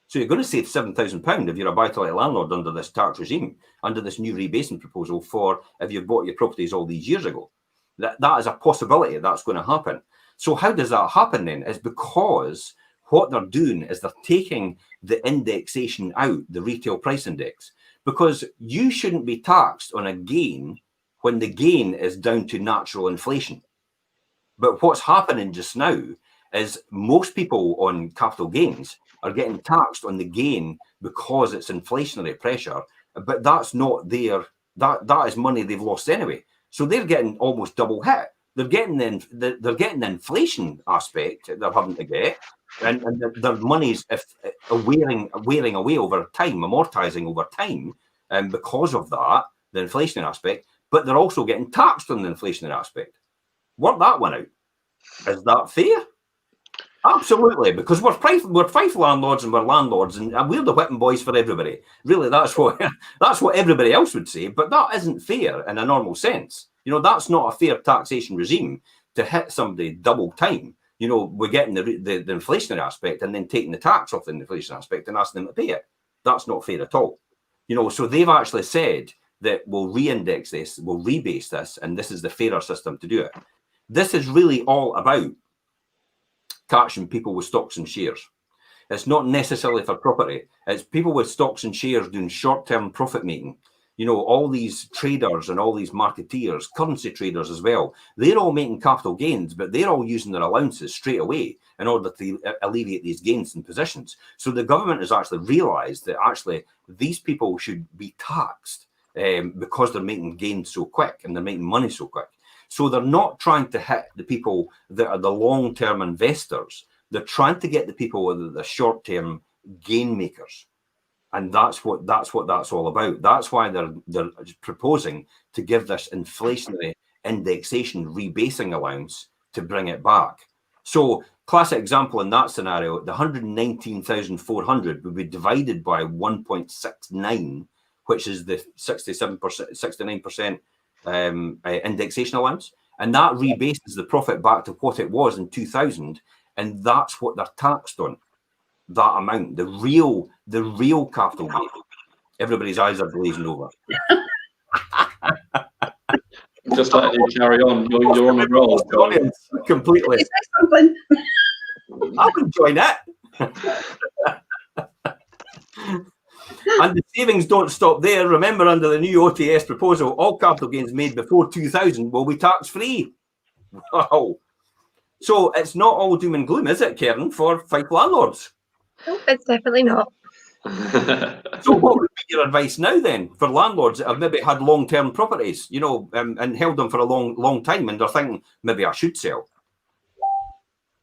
So you're going to save £7,000 if you're a buy-to-let landlord under this tax regime, under this new rebasing proposal for if you've bought your properties all these years ago. That is a possibility that's going to happen. So how does that happen then? It's because what they're doing is they're taking the indexation out, the retail price index, because you shouldn't be taxed on a gain when the gain is down to natural inflation. But what's happening just now is most people on capital gains are getting taxed on the gain because it's inflationary pressure, but that's not that is money they've lost anyway. So they're getting almost double hit. They're getting the inflation aspect they're having to get, and their money's wearing away over time, amortizing over time, and because of that, the inflationary aspect. But they're also getting taxed on the inflationary aspect. Work that one out. Is that fair? Absolutely, because we're Fife landlords and we're landlords, and we're the whipping boys for everybody. Really, that's what everybody else would say. But that isn't fair in a normal sense. You know, that's not a fair taxation regime to hit somebody double time. You know, we're getting the inflationary aspect and then taking the tax off the inflation aspect and asking them to pay it. That's not fair at all. You know, so they've actually said that we'll re-index this, we'll rebase this, and this is the fairer system to do it. This is really all about catching people with stocks and shares. It's not necessarily for property. It's people with stocks and shares doing short-term profit making. You know, all these traders and all these marketeers, currency traders as well, they're all making capital gains, but they're all using their allowances straight away in order to alleviate these gains in positions. So the government has actually realised that actually these people should be taxed because they're making gains so quick and they're making money so quick. So they're not trying to hit the people that are the long-term investors. They're trying to get the people that are the short-term gain makers. And that's what that's all about. That's why they're proposing to give this inflationary indexation rebasing allowance to bring it back. So classic example in that scenario, the 119,400 would be divided by 1.69, which is the 67%, 69% indexation allowance, and that rebases the profit back to what it was in 2000, and that's what they're taxed on. That amount, the real capital gain. Everybody's eyes are glazing over. Just letting you carry on. You're on a roll. Completely. I would join it. And the savings don't stop there. Remember, under the new OTS proposal, all capital gains made before 2000 will be tax-free. Wow. So it's not all doom and gloom, is it, Kerin, for Fife landlords? No, it's definitely not. So what would be your advice now then for landlords that have maybe had long-term properties, you know, and held them for a long time, and they're thinking, maybe I should sell?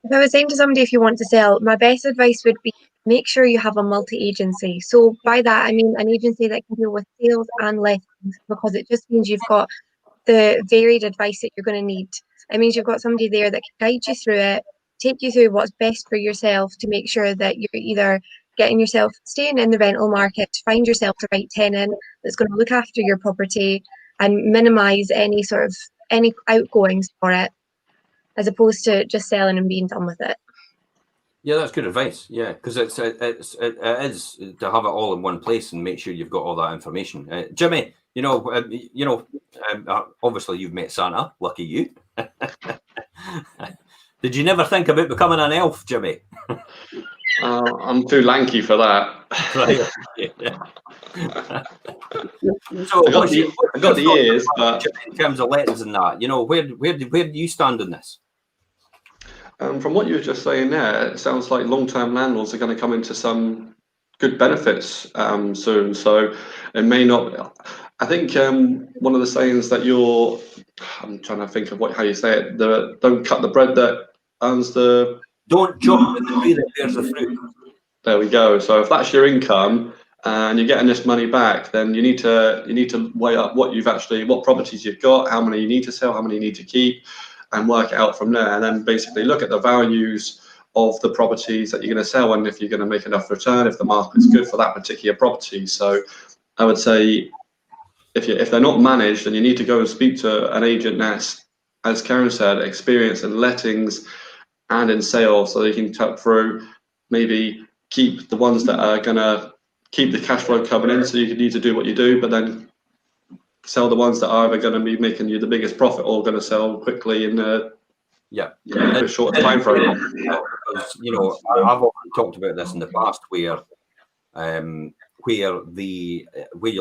If I was saying to somebody, if you want to sell, my best advice would be make sure you have a multi-agency. So by that, I mean an agency that can deal with sales and lettings, because it just means you've got the varied advice that you're going to need. It means you've got somebody there that can guide you through it, take you through what's best for yourself to make sure that you're either getting yourself staying in the rental market, to find yourself the right tenant that's going to look after your property and minimise any outgoings for it, as opposed to just selling and being done with it. Yeah, that's good advice. Yeah, because it is to have it all in one place and make sure you've got all that information. Jimmy, obviously you've met Santa. Lucky you. Did you never think about becoming an elf, Jimmy? I'm too lanky for that. Right. So I got the ears, but in terms of lettings and that, you know, where do you stand on this? From what you were just saying there, it sounds like long-term landlords are going to come into some good benefits soon. So it may not. I think one of the sayings that I'm trying to think of how you say it. Don't cut the bread that earns the. Don't jump in the tree that bears the fruit. There we go. So if that's your income and you're getting this money back, then you need to weigh up what properties you've got, how many you need to sell, how many you need to keep, and work it out from there. And then basically look at the values of the properties that you're going to sell, and if you're going to make enough return, if the market's good for that particular property. So I would say if they're not managed, then you need to go and speak to an agent that's, as Kerin said, experienced in lettings and in sales, so they can talk through maybe keep the ones that are going to keep the cash flow coming in, so you need to do what you do, but then sell the ones that are either going to be making you the biggest profit or going to sell quickly in a short time frame. Because, you know, I've often talked about this in the past, where you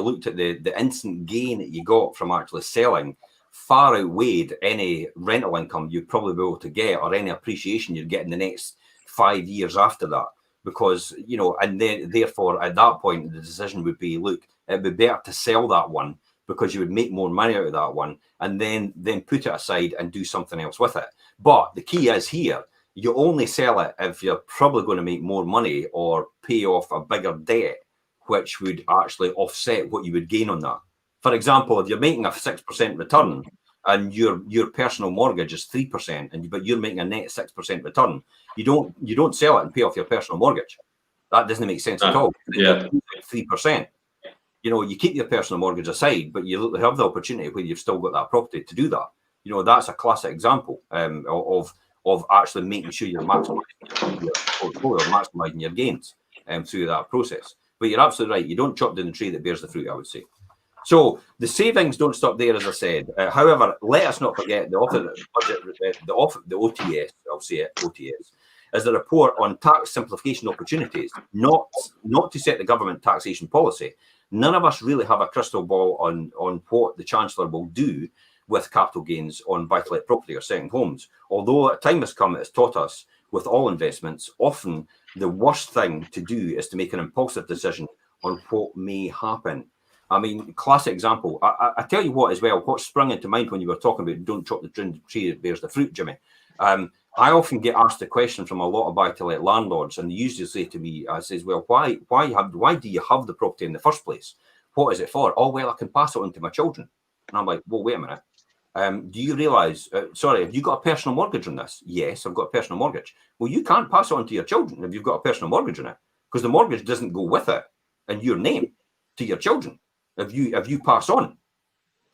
looked at the instant gain that you got from actually selling far outweighed any rental income you'd probably be able to get, or any appreciation you'd get in the next 5 years after that. Because, you know, and then therefore at that point the decision would be, look, it would be better to sell that one, because you would make more money out of that one, and then put it aside and do something else with it. But the key is here, you only sell it if you're probably going to make more money or pay off a bigger debt, which would actually offset what you would gain on that. For example, if you're making a 6% return and your personal mortgage is 3%, but you're making a net 6% return, you don't sell it and pay off your personal mortgage. That doesn't make sense at all. Yeah. 3%. You know, you keep your personal mortgage aside, but you have the opportunity where you've still got that property to do that. You know, that's a classic example of actually making sure you're maximising your portfolio, maximising your gains through that process. But you're absolutely right. You don't chop down the tree that bears the fruit, I would say. So the savings don't stop there, as I said. However, let us not forget the OTS, I'll say it, OTS, is the report on tax simplification opportunities, not to set the government taxation policy. None of us really have a crystal ball on what the Chancellor will do with capital gains on buy-to-let property or second homes. Although a time has come, it has taught us, with all investments, often the worst thing to do is to make an impulsive decision on what may happen. I mean, classic example. I tell you what as well, what sprung into mind when you were talking about don't chop the tree that bears the fruit, Jimmy. I often get asked the question from a lot of buy-to-let landlords, and they usually say to me, I says, well, why do you have the property in the first place? What is it for? Oh, well, I can pass it on to my children. And I'm like, well, wait a minute. Do you realise, sorry, have you got a personal mortgage on this? Yes, I've got a personal mortgage. Well, you can't pass it on to your children if you've got a personal mortgage on it, because the mortgage doesn't go with it in your name to your children if you pass on.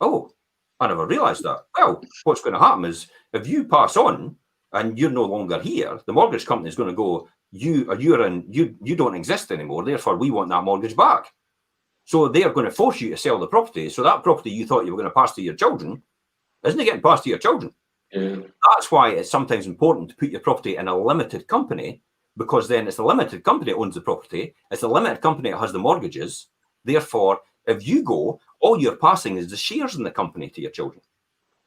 Oh, I never realised that. Well, what's going to happen is if you pass on and you're no longer here, the mortgage company is going to go, you don't exist anymore, therefore we want that mortgage back. So they are going to force you to sell the property. So that property you thought you were going to pass to your children isn't getting passed to your children. Yeah. That's why it's sometimes important to put your property in a limited company, because then it's the limited company that owns the property. It's the limited company that has the mortgages. Therefore, if you go, all you're passing is the shares in the company to your children.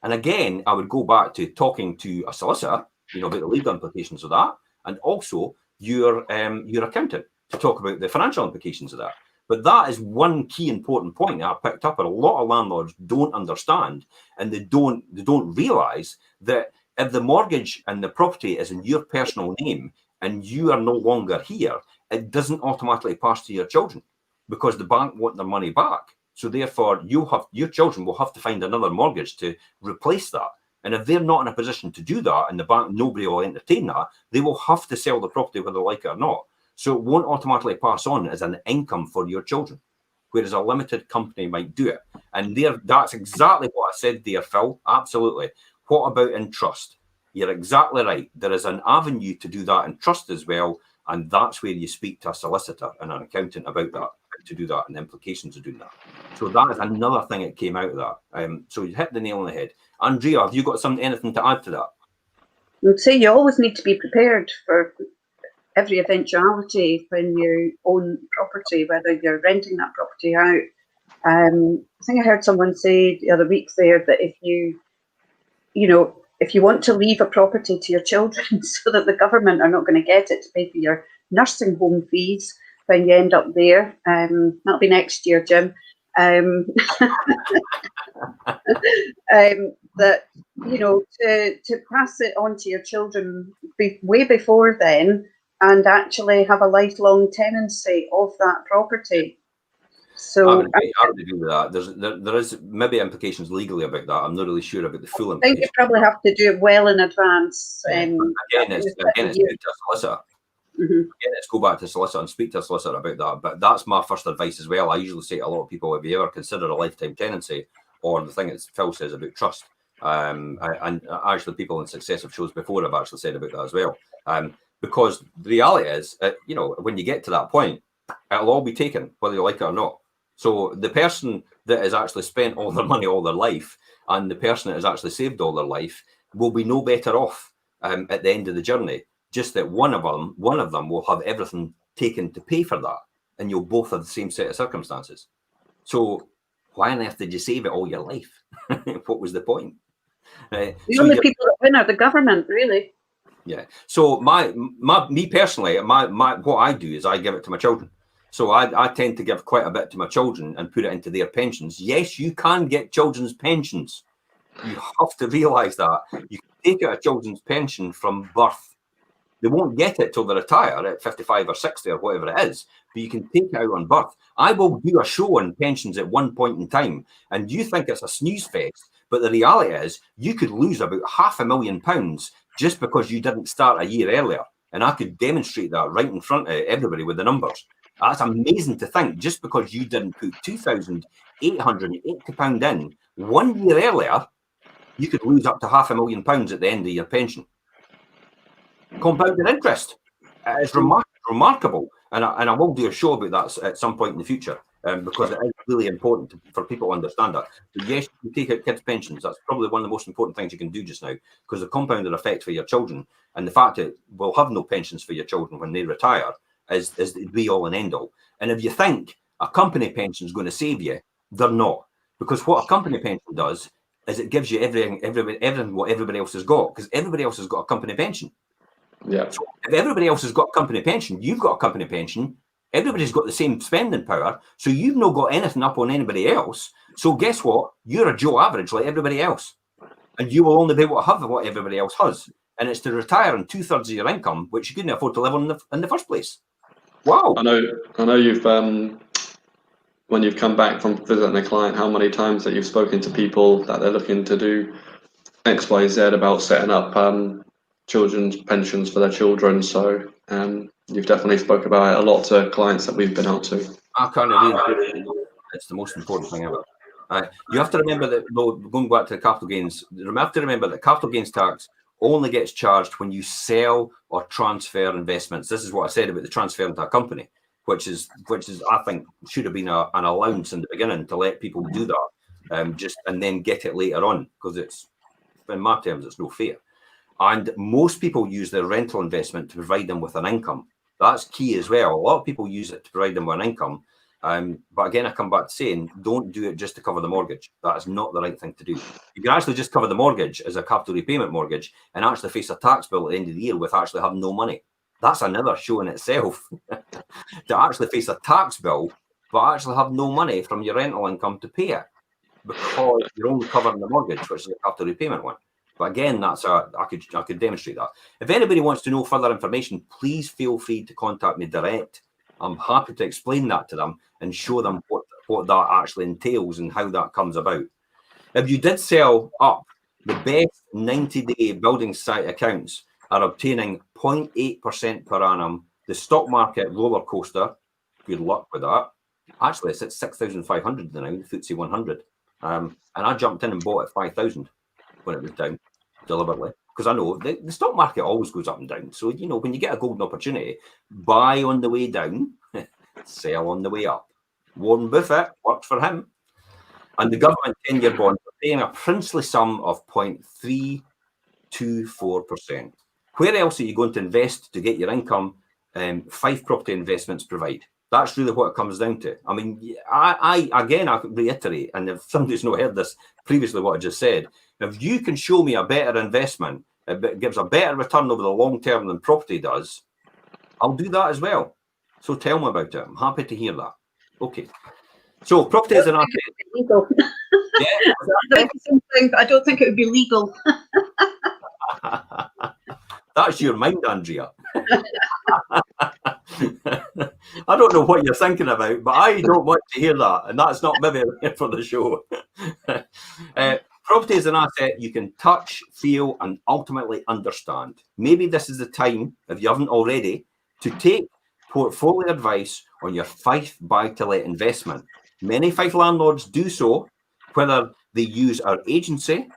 And again, I would go back to talking to a solicitor, you know, about the legal implications of that, and also your accountant to talk about the financial implications of that. But that is one key important point that I picked up, and a lot of landlords don't understand, and they don't realise that if the mortgage and the property is in your personal name and you are no longer here, it doesn't automatically pass to your children, because the bank want their money back. So therefore, your children will have to find another mortgage to replace that. And if they're not in a position to do that, and the bank, nobody will entertain that, they will have to sell the property whether they like it or not. So it won't automatically pass on as an income for your children, whereas a limited company might do it. And that's exactly what I said there, Phil. Absolutely. What about in trust? You're exactly right. There is an avenue to do that in trust as well. And that's where you speak to a solicitor and an accountant about that, to do that, and the implications of doing that. So that is another thing that came out of that. So you hit the nail on the head. Andrea, have you got anything to add to that? I would say you always need to be prepared for every eventuality when you own property, whether you're renting that property out. I think I heard someone say the other week there that if you want to leave a property to your children so that the government are not going to get it to pay for your nursing home fees when you end up there, that'll be next year, Jim, that, to pass it on to your children way before then, and actually have a lifelong tenancy of that property. So I would agree with that. There is maybe implications legally about that. I'm not really sure about the full implications. I think you probably have to do it well in advance. Again, it's speak to a solicitor. Mm-hmm. Again, let's go back to solicitor and speak to a solicitor about that. But that's my first advice as well. I usually say to a lot of people, if you ever consider a lifetime tenancy, or the thing that Phil says about trust, and actually people in successive shows before have actually said about that as well. because the reality is, you know, when you get to that point, it'll all be taken, whether you like it or not. So the person that has actually spent all their money all their life and the person that has actually saved all their life will be no better off at the end of the journey. Just that one of them will have everything taken to pay for that, and you'll both have the same set of circumstances. So why on earth did you save it all your life? What was the point? The only people that win are the government, really. Yeah. So me personally, what I do is I give it to my children. So I tend to give quite a bit to my children and put it into their pensions. Yes, you can get children's pensions. You have to realise that. You can take out a children's pension from birth. They won't get it till they retire at 55 or 60 or whatever it is, but you can take it out on birth. I will do a show on pensions at one point in time, and you think it's a snooze fest, but the reality is you could lose about £500,000 just because you didn't start a year earlier. And I could demonstrate that right in front of everybody with the numbers. That's amazing to think. Just because you didn't put £2,880 in 1 year earlier, you could lose up to £500,000 at the end of your pension. Compounded interest. It's remarkable. And I will do a show about that at some point in the future, because it is really important for people to understand that. But yes, you take out kids' pensions. That's probably one of the most important things you can do just now, because the compounded effect for your children and the fact that we'll have no pensions for your children when they retire is the be all and end all. And if you think a company pension is going to save you, they're not. Because what a company pension does is it gives you everything what everybody else has got, because everybody else has got a company pension. Yeah. So if everybody else has got a company pension, you've got a company pension, everybody's got the same spending power, so you've not got anything up on anybody else. So guess what? You're a Joe average like everybody else. And you will only be able to have what everybody else has. And it's to retire on 2/3 of your income, which you couldn't afford to live on in the first place. Wow. I know you've when you've come back from visiting a client, how many times that you've spoken to people that they're looking to do X, Y, Z about setting up children's pensions for their children. So you've definitely spoke about it a lot to clients that we've been out to. I can't agree. It's the most important thing ever. You have to remember that, though, going back to the capital gains, you have to remember that capital gains tax only gets charged when you sell or transfer investments. This is what I said about the transfer into a company, which is I think should have been an allowance in the beginning to let people do that, and then get it later on, because it's, in my terms, it's no fair. And most people use their rental investment to provide them with an income. That's key as well. A lot of people use it to provide them with an income. But again, I come back to saying, don't do it just to cover the mortgage. That is not the right thing to do. You can actually just cover the mortgage as a capital repayment mortgage and actually face a tax bill at the end of the year with actually having no money. That's another show in itself. To actually face a tax bill, but actually have no money from your rental income to pay it, because you're only covering the mortgage, which is a capital repayment one. But again, I could demonstrate that. If anybody wants to know further information, please feel free to contact me direct. I'm happy to explain that to them and show them what that actually entails and how that comes about. If you did sell up, the best 90-day building site accounts are obtaining 0.8% per annum. The stock market roller coaster, good luck with that. Actually, it's at 6,500 now, the FTSE 100. And I jumped in and bought at 5,000 when it was down, deliberately, because I know the stock market always goes up and down. So, you know, when you get a golden opportunity, buy on the way down, sell on the way up. Warren Buffett, works for him. And the government 10-year bonds are paying a princely sum of 0.324%. Where else are you going to invest to get your income? Fife Property Investments provide. That's really what it comes down to. I mean, I reiterate, and if somebody's not heard this previously, what I just said, if you can show me a better investment, it gives a better return over the long term than property does, I'll do that as well. So tell me about it. I'm happy to hear that. Okay. So property is an asset. Legal. Yeah. I don't think it would be legal. That's your mind, Andrea. I don't know what you're thinking about, but I don't want to hear that, and that's not maybe for the show. Property is an asset you can touch, feel, and ultimately understand. Maybe this is the time, if you haven't already, to take portfolio advice on your Fife buy-to-let investment. Many Fife landlords do so, whether they use our agency,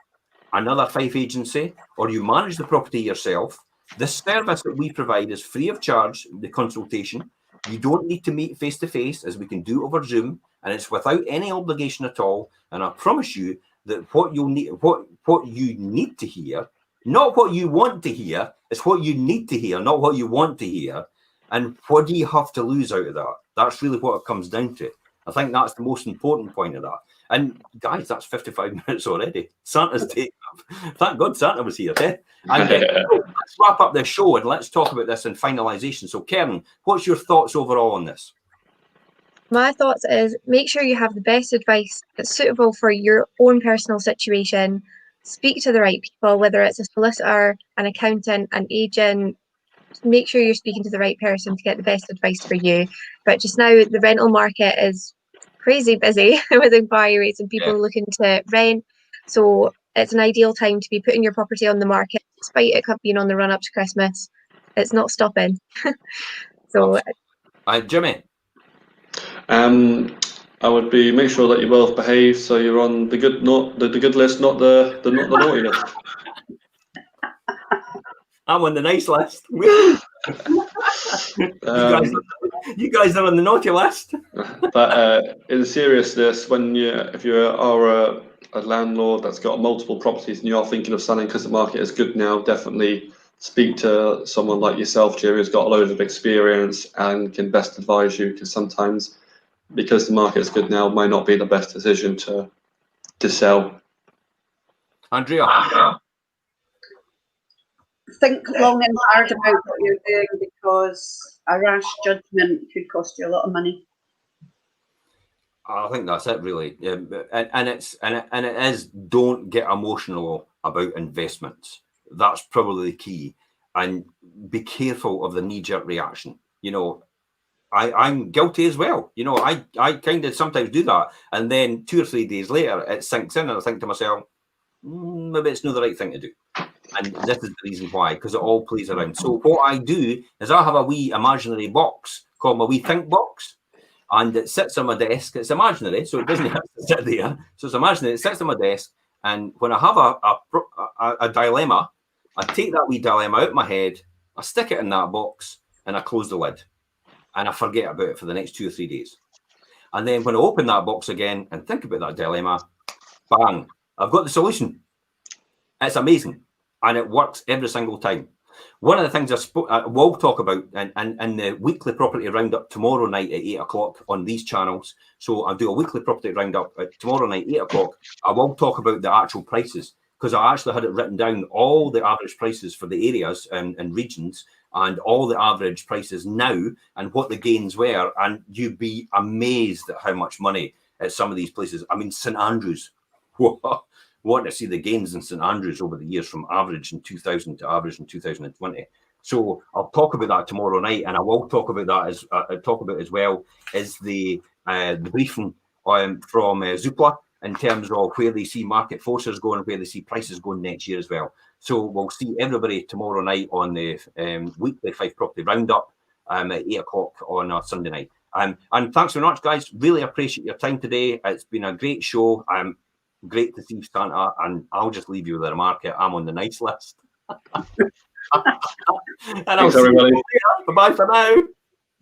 another Fife agency, or you manage the property yourself. The service that we provide is free of charge, the consultation. You don't need to meet face to face, as we can do over Zoom, and it's without any obligation at all. And I promise you that what you need to hear, not what you want to hear, it's what you need to hear, not what you want to hear. And what do you have to lose out of that? That's really what it comes down to. I think that's the most important point of that. And guys, that's 55 minutes already. Santa's taken up. Thank God Santa was here. Eh? And let's wrap up this show and let's talk about this in finalisation. So, Kerin, what's your thoughts overall on this? My thoughts is make sure you have the best advice that's suitable for your own personal situation. Speak to the right people, whether it's a solicitor, an accountant, an agent. Make sure you're speaking to the right person to get the best advice for you. But just now, the rental market is crazy busy with inquiries and people looking to rent. So it's an ideal time to be putting your property on the market, despite it being on the run up to Christmas. It's not stopping. So, Jimmy. I would be make sure that you're well behaved, so you're on the good, not the good list, not the naughty list. I'm on the nice list. You guys are on the naughty list. But in seriousness, if you are a landlord that's got multiple properties and you are thinking of selling because the market is good now, definitely speak to someone like yourself, Jerry, who's got a load of experience and can best advise you. Because sometimes, because the market is good now, might not be the best decision to sell. Andrea. Think long and hard about what you're doing, because a rash judgment could cost you a lot of money. I think that's it, really, and it is, don't get emotional about investments. That's probably the key, and be careful of the knee-jerk reaction. You know, I'm guilty as well. You know, I kind of sometimes do that, and then 2 or 3 days later it sinks in, and I think to myself, maybe it's not the right thing to do. And this is the reason why, because it all plays around. So what I do is I have a wee imaginary box called my wee think box, and it sits on my desk. It's imaginary, so it doesn't have to sit there. So it's imaginary. It sits on my desk, and when I have a dilemma, I take that wee dilemma out of my head, I stick it in that box, and I close the lid, and I forget about it for the next 2 or 3 days. And then when I open that box again and think about that dilemma, bang, I've got the solution. It's amazing. And it works every single time. One of the things I will talk about in the weekly property roundup tomorrow night at 8 o'clock on these channels. So I'll do a weekly property roundup tomorrow night, 8 o'clock. I will talk about the actual prices, because I actually had it written down, all the average prices for the areas and regions, and all the average prices now and what the gains were. And you'd be amazed at how much money at some of these places. I mean, St Andrews. Want to see the gains in St Andrews over the years from average in 2000 to average in 2020. So I'll talk about that tomorrow night, and I will talk about that as well as the briefing from Zoopla in terms of where they see market forces going and where they see prices going next year as well. So we'll see everybody tomorrow night on the weekly Fife Property Roundup at 8 o'clock on a Sunday night. And thanks very much, guys. Really appreciate your time today. It's been a great show. Great to see Santa, and I'll just leave you with a remark. I'm on the nice list. And I'll see you later. Bye-bye for now.